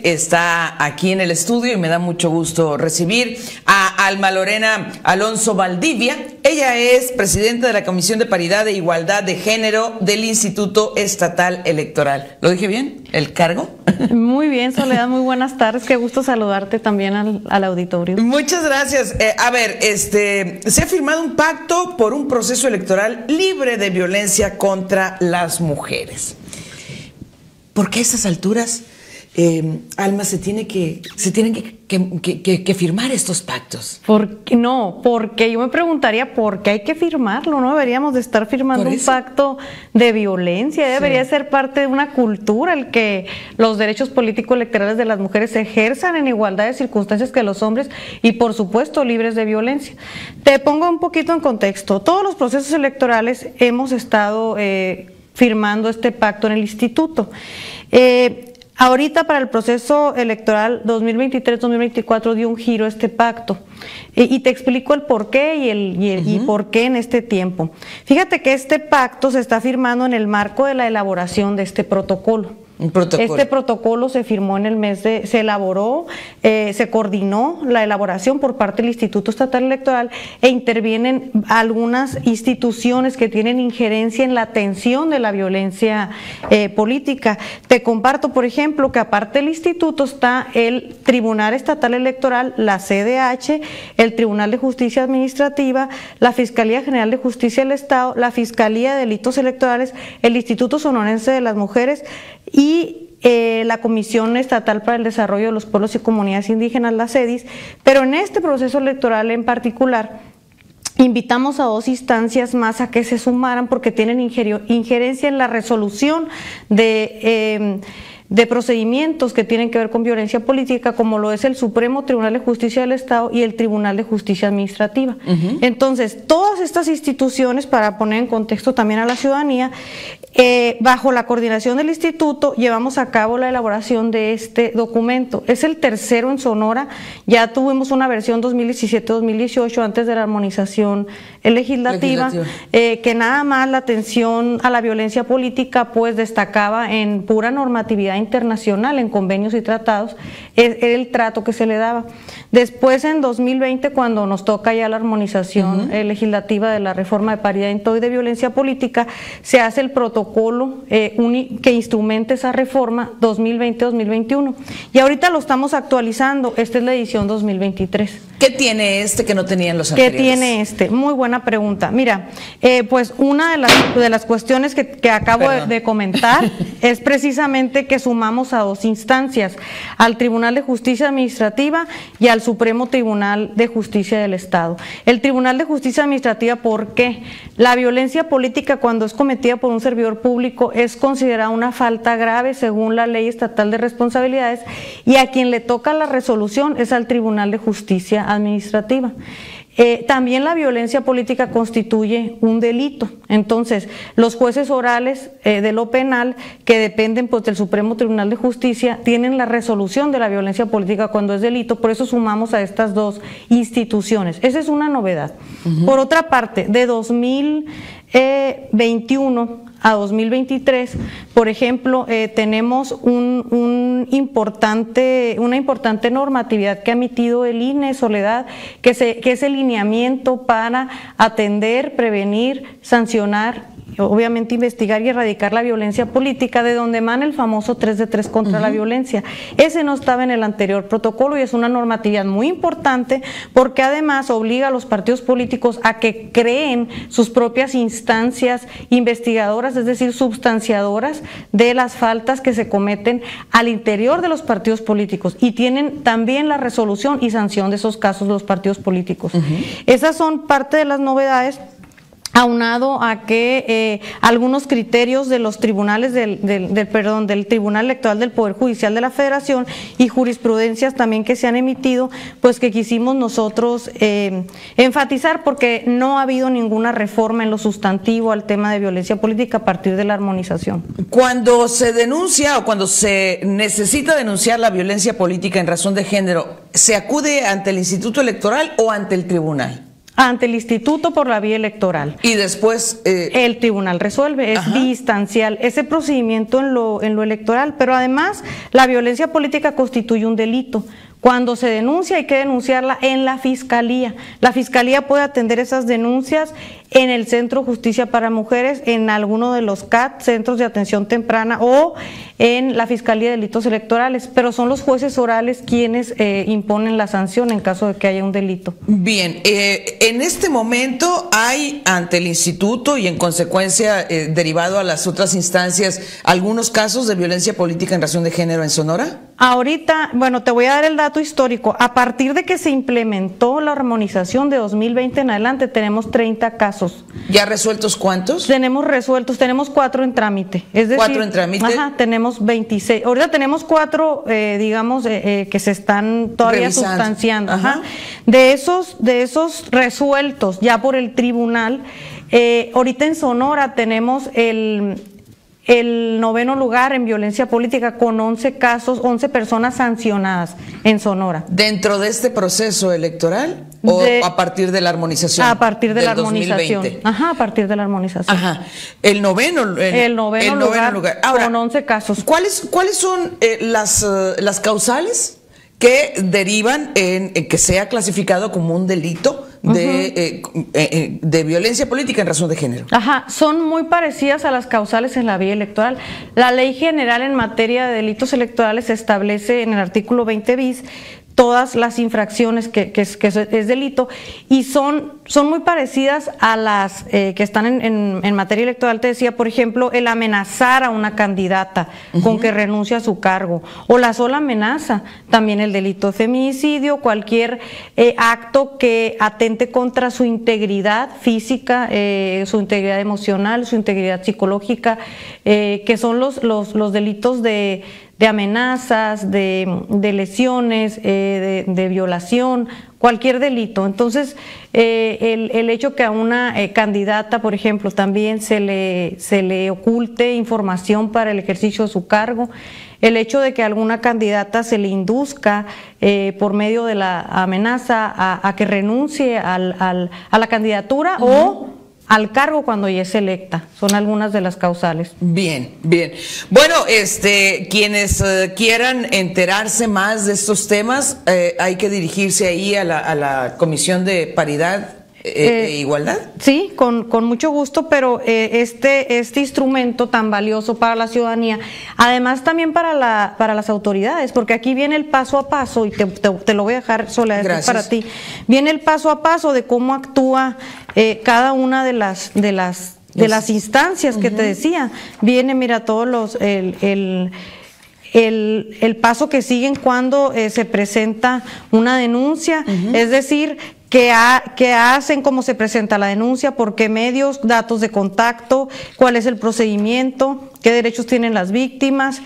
está aquí en el estudio y me da mucho gusto recibir a Alma Lorena Alonso Valdivia. Ella es presidenta de la Comisión de Paridad e Igualdad de Género del Instituto Estatal Electoral. ¿Lo dije bien? ¿El cargo? Muy bien, Soledad, muy buenas tardes. Qué gusto saludarte también al auditorio. Muchas gracias. Se ha firmado un pacto por un proceso electoral libre de violencia contra las mujeres. ¿Por qué a estas alturas, Alma, se tienen que firmar estos pactos? Porque yo me preguntaría por qué hay que firmarlo, ¿no? Deberíamos de estar firmando un pacto de violencia, debería ser parte de una cultura el que los derechos políticos electorales de las mujeres se ejerzan en igualdad de circunstancias que los hombres y por supuesto libres de violencia. Te pongo un poquito en contexto. Todos los procesos electorales hemos estado firmando este pacto en el instituto. Ahorita para el proceso electoral 2023-2024 dio un giro este pacto y te explico el por qué y por qué en este tiempo. Fíjate que este pacto se está firmando en el marco de la elaboración de este protocolo. Este protocolo se firmó en el mes se elaboró, se coordinó la elaboración por parte del Instituto Estatal Electoral e intervienen algunas instituciones que tienen injerencia en la atención de la violencia política. Te comparto, por ejemplo, que aparte del instituto está el Tribunal Estatal Electoral, la CDH, el Tribunal de Justicia Administrativa, la Fiscalía General de Justicia del Estado, la Fiscalía de Delitos Electorales, el Instituto Sonorense de las Mujeres y la Comisión Estatal para el Desarrollo de los Pueblos y Comunidades Indígenas, la CEDIS, pero en este proceso electoral en particular invitamos a dos instancias más a que se sumaran porque tienen injerencia en la resolución de procedimientos que tienen que ver con violencia política, como lo es el Supremo Tribunal de Justicia del Estado y el Tribunal de Justicia Administrativa. Entonces, todas estas instituciones, para poner en contexto también a la ciudadanía, bajo la coordinación del instituto, llevamos a cabo la elaboración de este documento. Es el tercero en Sonora, ya tuvimos una versión 2017-2018 antes de la armonización legislativa. Que nada más la atención a la violencia política pues destacaba en pura normatividad internacional, en convenios y tratados, era el trato que se le daba. Después en 2020, cuando nos toca ya la armonización legislativa de la reforma de paridad y de violencia política, se hace el protocolo que instrumenta esa reforma 2020-2021. Y ahorita lo estamos actualizando, esta es la edición 2023. ¿Qué tiene este que no tenían los anteriores? ¿Qué tiene este? Muy buena pregunta. Mira, pues una de las cuestiones que acabo de comentar es precisamente que sumamos a dos instancias, al Tribunal de Justicia Administrativa y al Supremo Tribunal de Justicia del Estado. El Tribunal de Justicia Administrativa, ¿por qué? La violencia política, cuando es cometida por un servidor público, es considerada una falta grave según la Ley Estatal de Responsabilidades y a quien le toca la resolución es al Tribunal de Justicia Administrativa. También la violencia política constituye un delito, entonces los jueces orales de lo penal, que dependen pues del Supremo Tribunal de Justicia, tienen la resolución de la violencia política cuando es delito, por eso sumamos a estas dos instituciones. Esa es una novedad. Por otra parte, de 2021 a 2023, por ejemplo, tenemos una importante normatividad que ha emitido el INE, Soledad, que es el lineamiento para atender, prevenir, sancionar, obviamente investigar y erradicar la violencia política, de donde emana el famoso 3 de 3 contra la violencia. Ese no estaba en el anterior protocolo y es una normatividad muy importante porque además obliga a los partidos políticos a que creen sus propias instancias investigadoras, es decir, substanciadoras de las faltas que se cometen al interior de los partidos políticos, y tienen también la resolución y sanción de esos casos los partidos políticos. Esas son parte de las novedades, aunado a que algunos criterios de los tribunales del Tribunal Electoral del Poder Judicial de la Federación y jurisprudencias también que se han emitido, pues que quisimos nosotros enfatizar, porque no ha habido ninguna reforma en lo sustantivo al tema de violencia política a partir de la armonización. Cuando se denuncia o cuando se necesita denunciar la violencia política en razón de género, ¿se acude ante el Instituto Electoral o ante el tribunal? Ante el instituto por la vía electoral. Y después... el tribunal resuelve, es distancial ese procedimiento en lo electoral, pero además la violencia política constituye un delito. Cuando se denuncia hay que denunciarla en la Fiscalía. La Fiscalía puede atender esas denuncias en el Centro de Justicia para Mujeres, en alguno de los CAT, Centros de Atención Temprana, o en la Fiscalía de Delitos Electorales, pero son los jueces orales quienes imponen la sanción en caso de que haya un delito. Bien, en este momento hay ante el instituto y en consecuencia derivado a las otras instancias algunos casos de violencia política en razón de género en Sonora. Ahorita, bueno, te voy a dar el dato histórico. A partir de que se implementó la armonización de 2020 en adelante, tenemos 30 casos. ¿Ya resueltos cuántos? Tenemos resueltos, tenemos 4 en trámite. Es decir, 4 en trámite. Ajá, tenemos 26. Ahorita tenemos 4, digamos, que se están todavía revisando, sustanciando. Ajá. De esos resueltos ya por el tribunal, ahorita en Sonora tenemos el 9º lugar en violencia política con 11 casos, 11 personas sancionadas en Sonora. ¿Dentro de este proceso electoral o a partir de la armonización? A partir de la armonización. 2020? Ajá, a partir de la armonización. Ajá. El noveno lugar. Ahora, con 11 casos. ¿Cuáles son las causales que derivan en que sea clasificado como un delito de violencia política en razón de género? Ajá, son muy parecidas a las causales en la vía electoral. La Ley General en materia de delitos electorales establece en el artículo 20 bis todas las infracciones que es delito, y son muy parecidas a las que están en materia electoral. Te decía, por ejemplo, el amenazar a una candidata con que renuncie a su cargo, o la sola amenaza, también el delito de feminicidio, cualquier acto que atente contra su integridad física, su integridad emocional, su integridad psicológica, que son los delitos de amenazas, de lesiones, de violación, cualquier delito. Entonces, el hecho que a una candidata, por ejemplo, también se le oculte información para el ejercicio de su cargo, el hecho de que a alguna candidata se le induzca por medio de la amenaza a que renuncie a la candidatura o al cargo cuando ya es electa, son algunas de las causales. Bien, bien. Bueno, quienes quieran enterarse más de estos temas, hay que dirigirse ahí a la Comisión de Paridad e Igualdad. Sí, con mucho gusto, pero este instrumento tan valioso para la ciudadanía, además también para las autoridades, porque aquí viene el paso a paso, y te lo voy a dejar, Soledad, para ti. Viene el paso a paso de cómo actúa cada una de las instancias que te decía. Viene, mira, todos el paso que siguen cuando se presenta una denuncia, es decir, qué hacen, cómo se presenta la denuncia, por qué medios, datos de contacto, cuál es el procedimiento, qué derechos tienen las víctimas.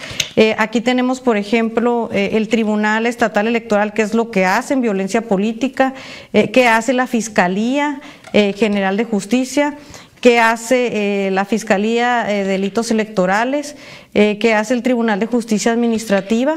Aquí tenemos, por ejemplo, el Tribunal Estatal Electoral, qué es lo que hace en violencia política, qué hace la Fiscalía General de Justicia, qué hace la Fiscalía de Delitos Electorales, qué hace el Tribunal de Justicia Administrativa,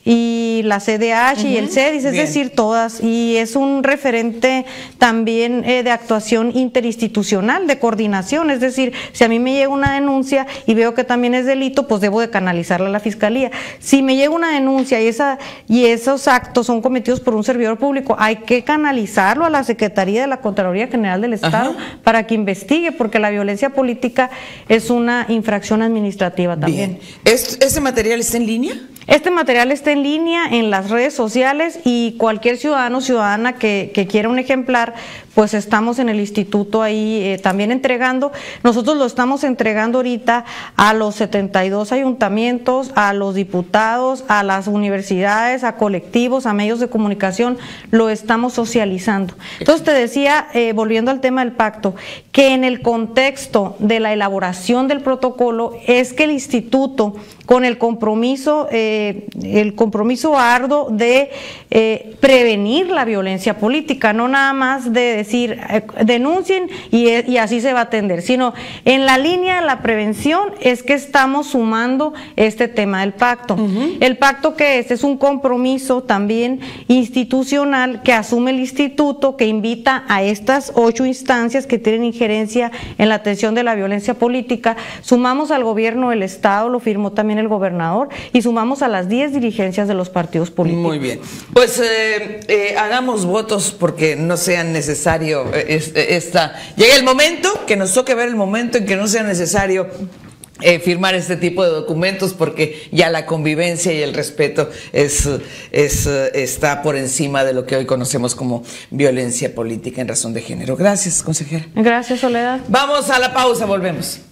y la CDH y el CEDIS, es decir, todas, y es un referente también de actuación interinstitucional, de coordinación, es decir, si a mí me llega una denuncia y veo que también es delito, pues debo de canalizarla a la Fiscalía. Si me llega una denuncia y esos actos son cometidos por un servidor público, hay que canalizarlo a la Secretaría de la Contraloría General del Estado para que investigue, porque la violencia política es una infracción administrativa también. Bien. ¿Este material está en línea? Este material está en línea en las redes sociales, y cualquier ciudadano o ciudadana que quiera un ejemplar, pues estamos en el instituto ahí también entregando. Nosotros lo estamos entregando ahorita a los 72 ayuntamientos, a los diputados, a las universidades, a colectivos, a medios de comunicación, lo estamos socializando. Entonces te decía, volviendo al tema del pacto, que en el contexto de la elaboración del protocolo es que el instituto, con el compromiso el compromiso arduo de prevenir la violencia política, no nada más de decir denuncien y así se va a atender, sino en la línea de la prevención es que estamos sumando este tema del pacto. El pacto que es un compromiso también institucional que asume el instituto, que invita a estas 8 instancias que tienen injerencia en la atención de la violencia política. Sumamos al gobierno del Estado, lo firmó también el gobernador, y sumamos a las 10 dirigencias de los partidos políticos. Muy bien, pues hagamos votos porque no sea necesario llega el momento que nos toque ver el momento en que no sea necesario firmar este tipo de documentos, porque ya la convivencia y el respeto está por encima de lo que hoy conocemos como violencia política en razón de género. Gracias, consejera. Gracias, Soledad. Vamos a la pausa, volvemos.